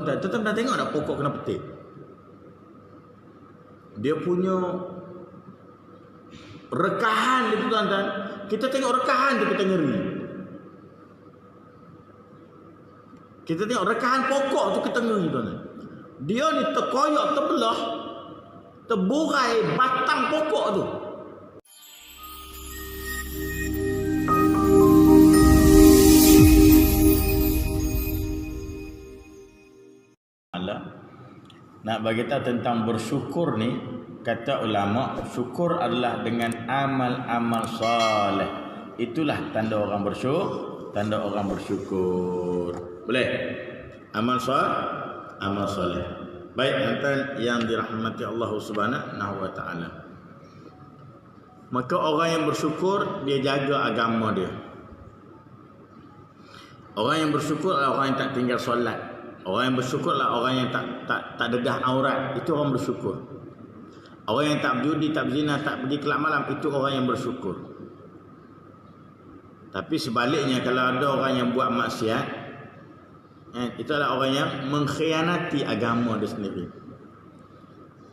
Tuan-tuan dah tengok tak pokok kena petik? Dia punya rekahan itu tuan-tuan. Kita tengok rekahan tu kita ngeri. Kita tengok rekahan pokok tu kita ngeri tuan-tuan. Dia ni terkoyak, terbelah, terburai batang pokok tu. Nak bagi tahu tentang bersyukur ni, kata ulama, syukur adalah dengan amal-amal soleh. Itulah tanda orang bersyukur. Boleh? Amal soleh. Baik, tuan yang dirahmati Allah Subhanahu wa taala. Maka orang yang bersyukur dia jaga agama dia. Orang yang bersyukur adalah orang yang tak tinggal solat. Orang yang bersyukur adalah orang yang tak dedah aurat. Itu orang bersyukur. Orang yang tak berjudi, tak berzina, tak pergi kelab malam, itu orang yang bersyukur. Tapi sebaliknya, kalau ada orang yang buat maksiat, itu adalah orang yang mengkhianati agama dia sendiri.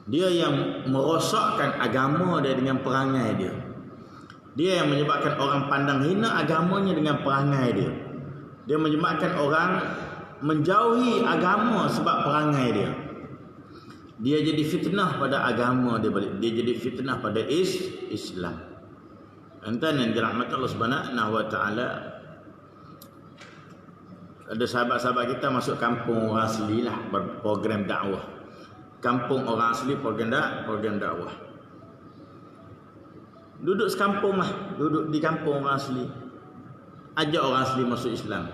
Dia yang merosakkan agama dia dengan perangai dia. Dia yang menyebabkan orang pandang hina agamanya dengan perangai dia. Dia menyebabkan orang menjauhi agama sebab perangai dia. Dia jadi fitnah pada agama dia balik. Dia jadi fitnah pada Islam. Tuan yang dirahmati Allah Subhanahu wa taala, ada sahabat-sahabat kita masuk kampung orang asli lah, berprogram dakwah. Kampung orang asli program dakwah. Duduk sekampung lah, duduk di kampung orang asli. Ajak orang asli masuk Islam.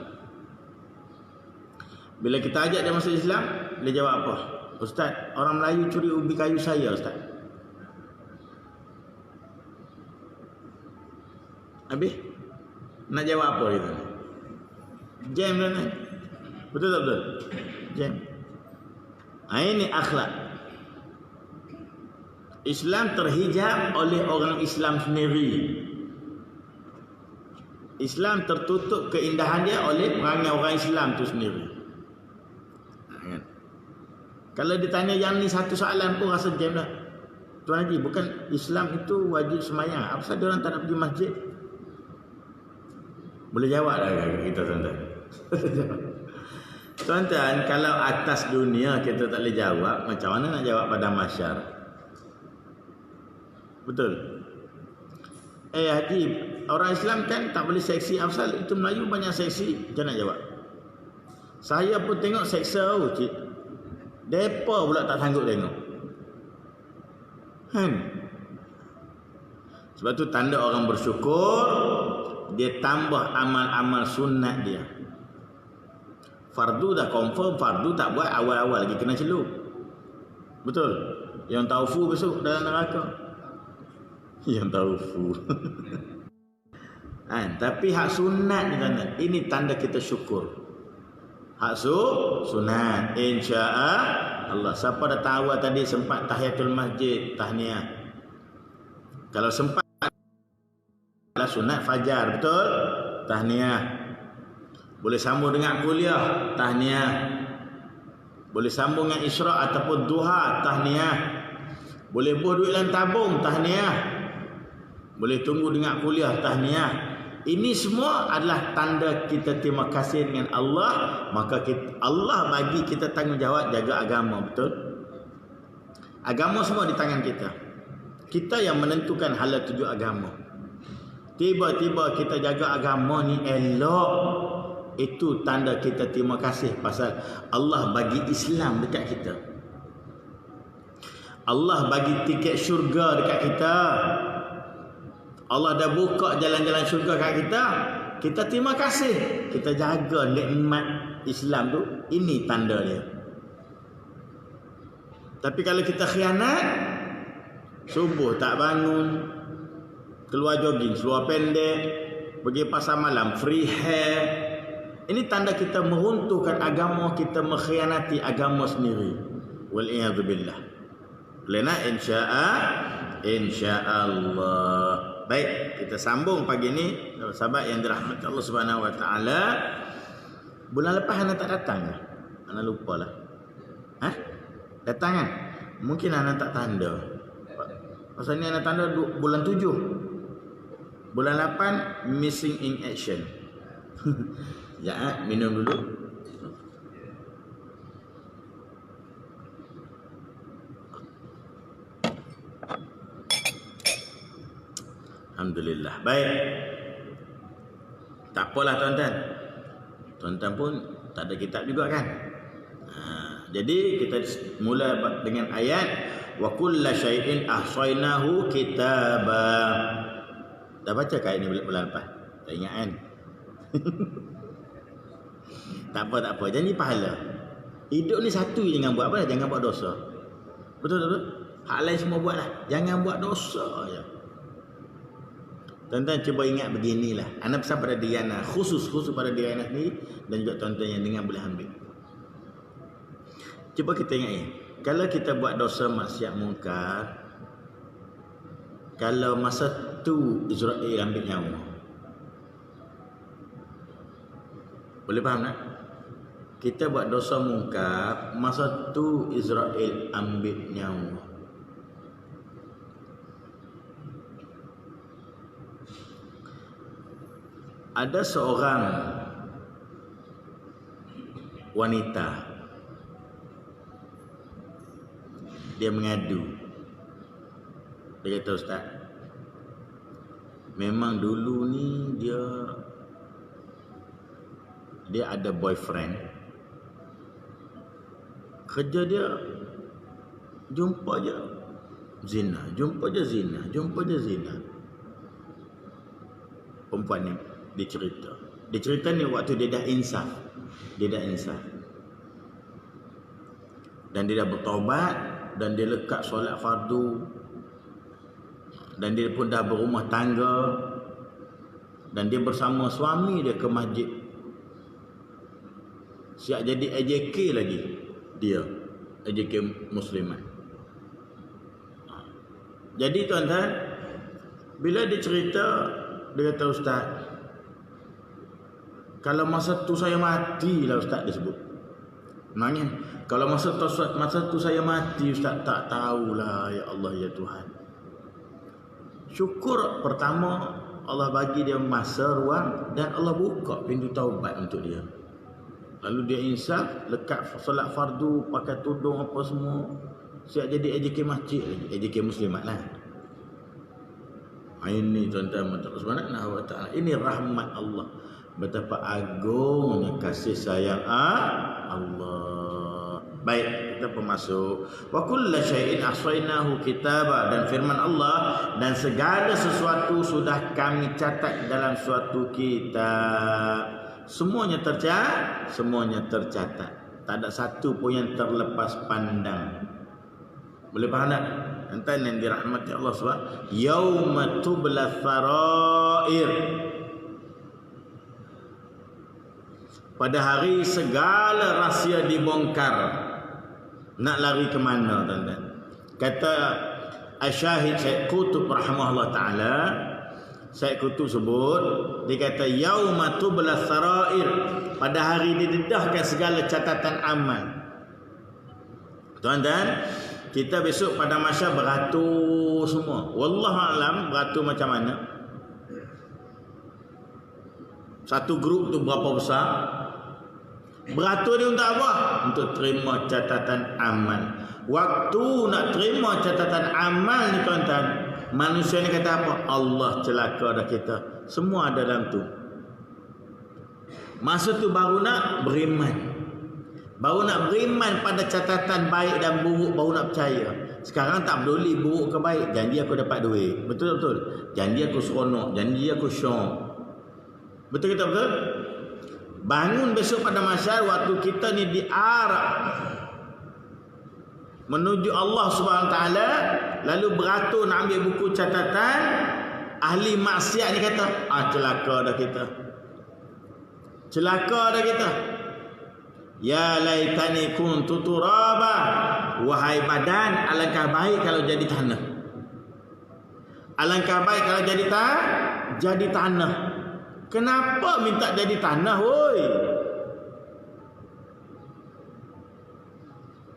Bila kita ajak dia masuk Islam, dia jawab apa? Ustaz, orang Melayu curi ubi kayu saya, Ustaz. Habis? Nak jawab apa dia? Jam dah ni. Betul tak betul? Jam. Ini akhlak. Islam terhijab oleh orang Islam sendiri. Islam tertutup keindahan dia oleh perangai orang Islam tu sendiri. Kalau ditanya yang ni satu soalan pun rasa jam dah. Tuan Haji, bukan Islam itu wajib semayang. Apa sahaja orang tak nak pergi masjid? Boleh jawab lah kita tuan-tuan. Tuan-tuan, kalau atas dunia kita tak boleh jawab, macam mana nak jawab pada mahsyar? Betul? Haji, orang Islam kan tak boleh seksi. Afsal itu Melayu banyak seksi. Jangan nak jawab. Saya pun tengok seksa cik. Depa pula tak sanggup tengok. Sebab tu tanda orang bersyukur, dia tambah amal-amal sunat dia. Fardu dah confirm, fardu tak buat, awal-awal lagi kena celup. Betul? Yang taufu besok dalam neraka. Yang taufu. Tapi hak sunat ni tanda. Ini tanda kita syukur. Hak sunat, insya-Allah. Siapa dah tahu tadi sempat tahiyatul masjid, tahniah. Kalau sempat lah sunat fajar, betul? Tahniah. Boleh sambung dengan kuliah, tahniah. Boleh sambung dengan isyraq ataupun duha, tahniah. Boleh buh duit dalam tabung, tahniah. Boleh tunggu dengan kuliah, tahniah. Ini semua adalah tanda kita terima kasih dengan Allah. Maka Allah bagi kita tanggungjawab jaga agama, betul? Agama semua di tangan kita. Kita yang menentukan hala tuju agama. Tiba-tiba kita jaga agama ni elok, itu tanda kita terima kasih pasal Allah bagi Islam dekat kita. Allah bagi tiket syurga dekat kita. Allah dah buka jalan-jalan syurga kat kita. Kita terima kasih. Kita jaga nikmat Islam tu. Ini tanda dia. Tapi kalau kita khianat, subuh tak bangun, keluar jogging, seluar pendek, pergi pasar malam, free hair, ini tanda kita meruntuhkan agama, kita mengkhianati agama sendiri. Wal'iyadzubillah. Lena insya-Allah. Baik, kita sambung pagi ni, sahabat yang dirahmati Allah Subhanahu wa taala. Bulan lepas Ana tak datang. Ana lupa lah. Datang kan? Mungkin anak tak tanda. Pasal ni anak tanda bulan 7. Bulan 8 missing in action. Ya, minum dulu. Alhamdulillah. Baik. Tak apalah tuan-tuan. Tuan-tuan pun tak ada kitab juga kan? Jadi kita mula dengan ayat wa kullu syai'in ahsaynahu kitaba. Dah baca ayat ni bulan lepas? Tak ingat kan? Tak apa. Janji pahala. Hidup ni satu je, jangan buat apa dah, jangan buat dosa. Betul. Hak lain semua buatlah. Jangan buat dosa je. Tuan-tuan cuba ingat beginilah. Ana pesan pada Diana, khusus pada Diana ni dan juga tuan-tuan yang dengar boleh ambil. Cuba kita ingat ni. Kalau kita buat dosa maksiat mungkar, kalau masa tu Israel ambil nyawa, boleh faham tak? Kita buat dosa mungkar, masa tu Israel ambil nyawa. Ada seorang wanita, dia mengadu. Dia kata, Ustaz, memang dulu ni dia ada boyfriend. Kerja dia jumpa je zina. Perempuan ni dia cerita ni waktu dia dah insaf. Dan dia dah bertaubat, dan dia lekat solat fardu, dan dia pun dah berumah tangga, dan dia bersama suami dia ke masjid. Siap jadi AJK lagi dia, AJK Muslimat. Jadi tuan-tuan, bila dia cerita, dia kata, Ustaz, kalau masa tu saya mati lah, Ustaz, dia sebut. Nangis. Kalau masa tu saya mati, Ustaz, tak tahulah, ya Allah, ya Tuhan. Syukur pertama Allah bagi dia masa, ruang, dan Allah buka pintu taubat untuk dia. Lalu dia insaf, lekat solat fardu, pakai tudung apa semua, siap jadi AJK masjid lagi, AJK Muslimat lah. Ini tuan-tuan subhanahu wa ta'ala, ini rahmat Allah. Betapa agungnya kasih sayang Allah. Baik, kita pemasuk. Wa kullu syai'in ahsaynahu kitaba, dan firman Allah, dan segala sesuatu sudah kami catat dalam suatu kitab. Semuanya tercatat. Tak ada satu pun yang terlepas pandang. Boleh faham tak? Entah yang dirahmati Allah SWT. Yauma tubla sarair. Pada hari segala rahsia dibongkar. Nak lari ke mana, tuan-tuan? Kata Asy-Syahid Syekh Qutb rahimahullah taala, Syekh Qutb sebut, dia kata yauma tubla sarair, pada hari didedahkan segala catatan amal. Tuan-tuan, kita besok pada mahsyar beratur semua. Wallahu alam beratur macam mana? Satu grup tu berapa besar? Beratur dia untuk apa? Untuk terima catatan amal. Waktu nak terima catatan amal ni tuan-tuan, manusia ni kata apa? Allah celaka dah kita. Semua ada dalam tu. Masa tu baru nak beriman. Baru nak beriman pada catatan baik dan buruk, baru nak percaya. Sekarang tak peduli buruk ke baik, janji aku dapat duit. Betul-betul. Janji aku seronok, janji aku syok. Betul kita betul? Bangun besok pada mahsyar, waktu kita ni diarah menuju Allah Subhanahu taala, lalu beratur nak ambil buku catatan, ahli maksiat ni kata, celaka dah kita. Celaka dah kita. Ya laitani kuntu turaba, wahai badan, alangkah baik kalau jadi tanah. Alangkah baik kalau jadi tanah. Kenapa minta jadi tanah, woi?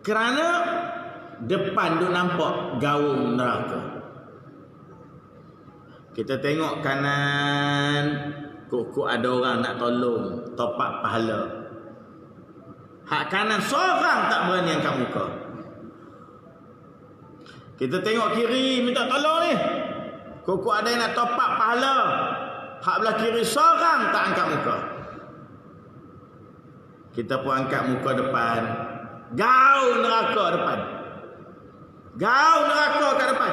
Kerana depan duk nampak gaung neraka. Kita tengok kanan, kok ada orang nak tolong, topak pahala. Hak kanan seorang tak berani angkat muka. Kita tengok kiri minta tolong ni, kok ada yang nak topak pahala. Hak belah kiri seorang tak angkat muka. Kita pun angkat muka depan, gaung neraka depan. Gaung neraka kat depan.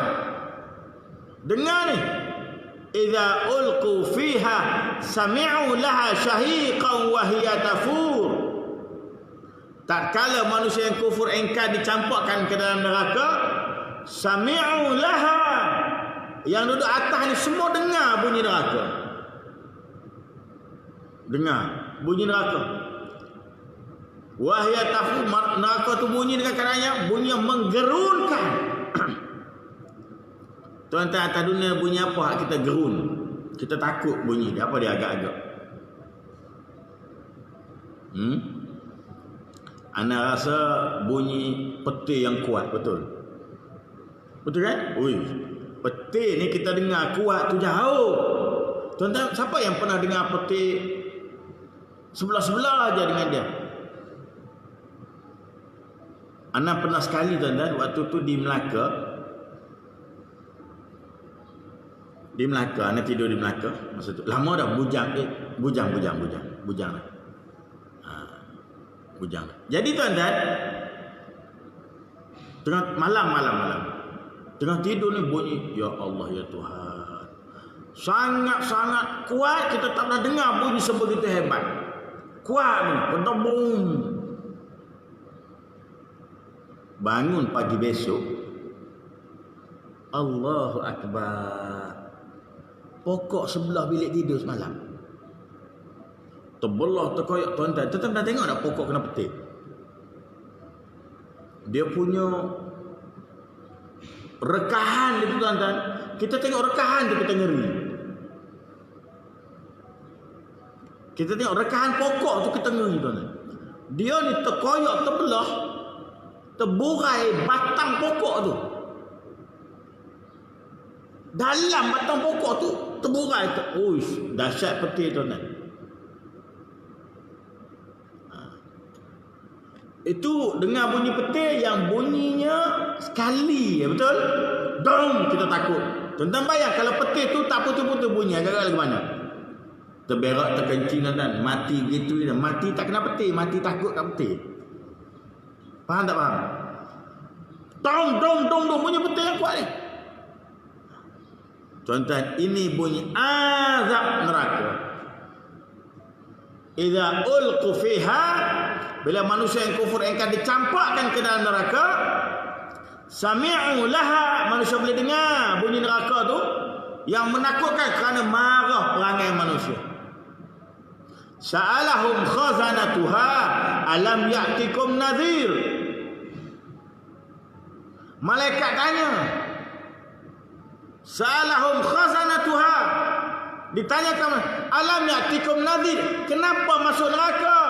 Dengar ni. Idza ulqu fiha sami'u laha syahiqan wa hiya tafur. Tak kala manusia yang kufur engkar dicampakkan ke dalam neraka, sami'u laha, yang duduk atas ni semua dengar bunyi neraka. Dengar bunyi neraka. Wa hiya tafur, neraka tu bunyi dengan keadaannya bunyi yang menggerunkan. Tuan-tuan, atas dunia bunyi apa kita gerun? Kita takut bunyi dia. Apa dia agak-agak? Ana rasa bunyi peti yang kuat, betul? Betul kan? Ui, peti ni kita dengar kuat tu jauh. Tuan-tuan, siapa yang pernah dengar peti sebelah-sebelah aja dengan dia? Ana pernah sekali tuan-tuan, waktu tu di Melaka. Di Melaka, anak tidur di Melaka masa tu. Lama dah bujang lah. Bujang. Jadi tuan-tuan, tengah malam. Tengah tidur ni bunyi, ya Allah ya Tuhan. Sangat-sangat kuat, kita tak pernah dengar bunyi sebegitu hebat. Kuat ni, berdebum. Bangun pagi besok, Allahu Akbar. Pokok sebelah bilik tidur semalam terbelah, terkoyak tuan-tuan. Tetap dah tengok tak pokok kena petik? Dia punya rekahan dia tu tuan-tuan. Kita tengok rekahan tu kita ngeri. Kita tengok rekahan pokok tu kita ngeri tuan-tuan. Dia ni terkoyak, terbelah, terburai batang pokok tu. Dalam batang pokok tu terburai tu. Uish, dahsyat peti tuan-tuan. Itu dengar bunyi peti yang bunyinya sekali, ya betul? Dong, kita takut. Tuan-tuan bayang kalau peti tu tak putus-putus bunyi, agak-agak ke mana? Terberak, terkencing tuan-tuan. Mati gitu. Mati tak kena peti, mati takut kat peti. Faham tak faham? Dong, bunyi peti yang kuat ni. Tuan-tuan, ini bunyi azab neraka. Idza ulqu fiha, bila manusia yang kufur akan dicampakkan ke dalam neraka, sami'u laha, manusia boleh dengar bunyi neraka tu yang menakutkan kerana marah perangai manusia. Sa'alahum khazanatuha alam ya'tikum nadhir. Malaikat tanya, Sa'alahum khazanatuha, ditanyakan, alam ya'tikum nadhir, kenapa masuk neraka?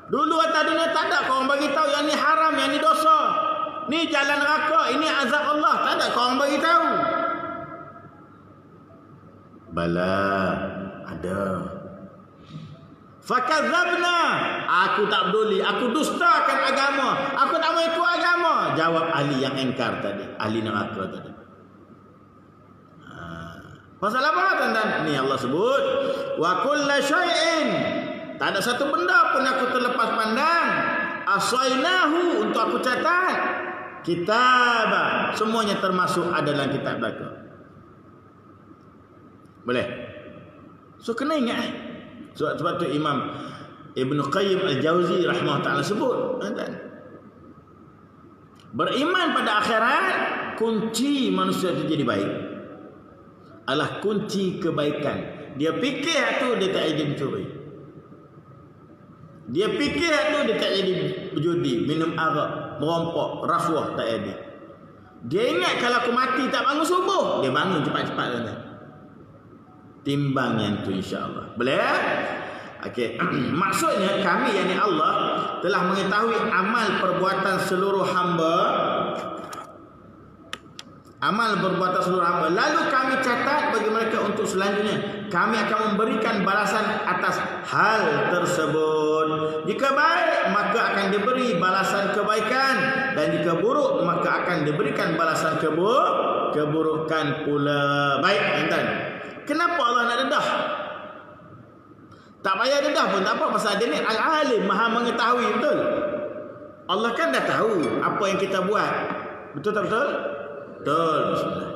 Dulu atas dunia tak ada kau orang bagi tahu yang ni haram, yang ni dosa, ni jalan neraka, ini azab Allah. Tak ada kau orang bagi tahu. Bala, ada. Fakadzabna, aku tak peduli, aku dustakan agama, aku tak mau ikut agama. Jawab ahli yang engkar tadi, ahli neraka tadi. Pasal apa tuan-tuan? Ni Allah sebut, wa kullu syai'in, tak ada satu benda pun aku terlepas pandang, asainahu, untuk aku catat, kitab, semuanya termasuk ada dalam kitab belaka. Boleh? So kena ingat. Sebab tu Imam Ibn Qayyim Al-Jauzi rahimahullah ta'ala sebut, tuan-tuan, beriman pada akhirat, kunci manusia itu jadi baik adalah kunci kebaikan. Dia fikir tu dia tak jadi mencuri. Dia fikir tu dia tak jadi berjudi, minum arak, merompak, rasuah, tak jadi. Dia ingat kalau aku mati tak bangun subuh, dia bangun cepat-cepat tuan-tuan. Timbang yang tu insya-Allah. Boleh? Okey. Maksudnya kami, yakni Allah, telah mengetahui amal perbuatan seluruh hamba. Amal perbuatan seluruh hamba. Lalu kami catat bagi mereka untuk selanjutnya. Kami akan memberikan balasan atas hal tersebut. Jika baik, maka akan diberi balasan kebaikan. Dan jika buruk, maka akan diberikan balasan keburukan pula. Baik, tuan-tuan. Kenapa Allah nak dedah? Tak payah dedah pun tak apa, pasal dia ni Al-Alim, Maha mengetahui, betul? Allah kan dah tahu apa yang kita buat. Betul tak betul? Betul. Bismillah.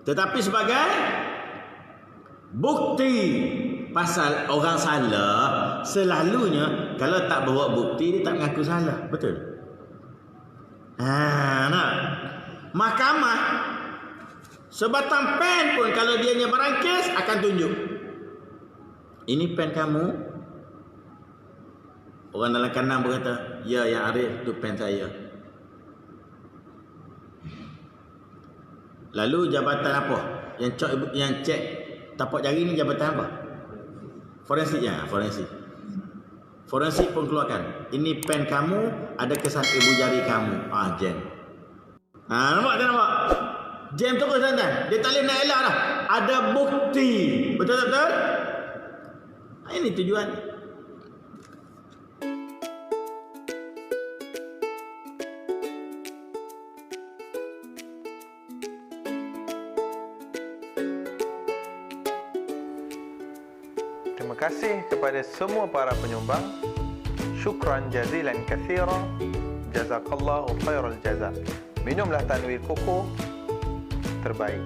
Tetapi sebagai bukti pasal orang salah, selalunya kalau tak bawa bukti, dia tak mengaku salah. Betul? Nah. Mahkamah sebatang pen pun kalau dia barang kes akan tunjuk. Ini pen kamu. Orang dalam kanan berkata, ya yang Arif tu pen saya. Lalu jabatan apa? Yang cek tapak jari ni jabatan apa? Forensik ya, forensik. Forensik pun keluarkan. Ini pen kamu, ada kesan ibu jari kamu. Jam. Nampak tak nampak? Jam tu kesan kan? Dia tak boleh nak elak dah. Ada bukti. Betul tak betul? Ini tujuan. Terima kasih kepada semua para penyumbang. Syukran jazilan katsira. Jazakallahu khairal jazak. Minumlah Tanwir Koko terbaik.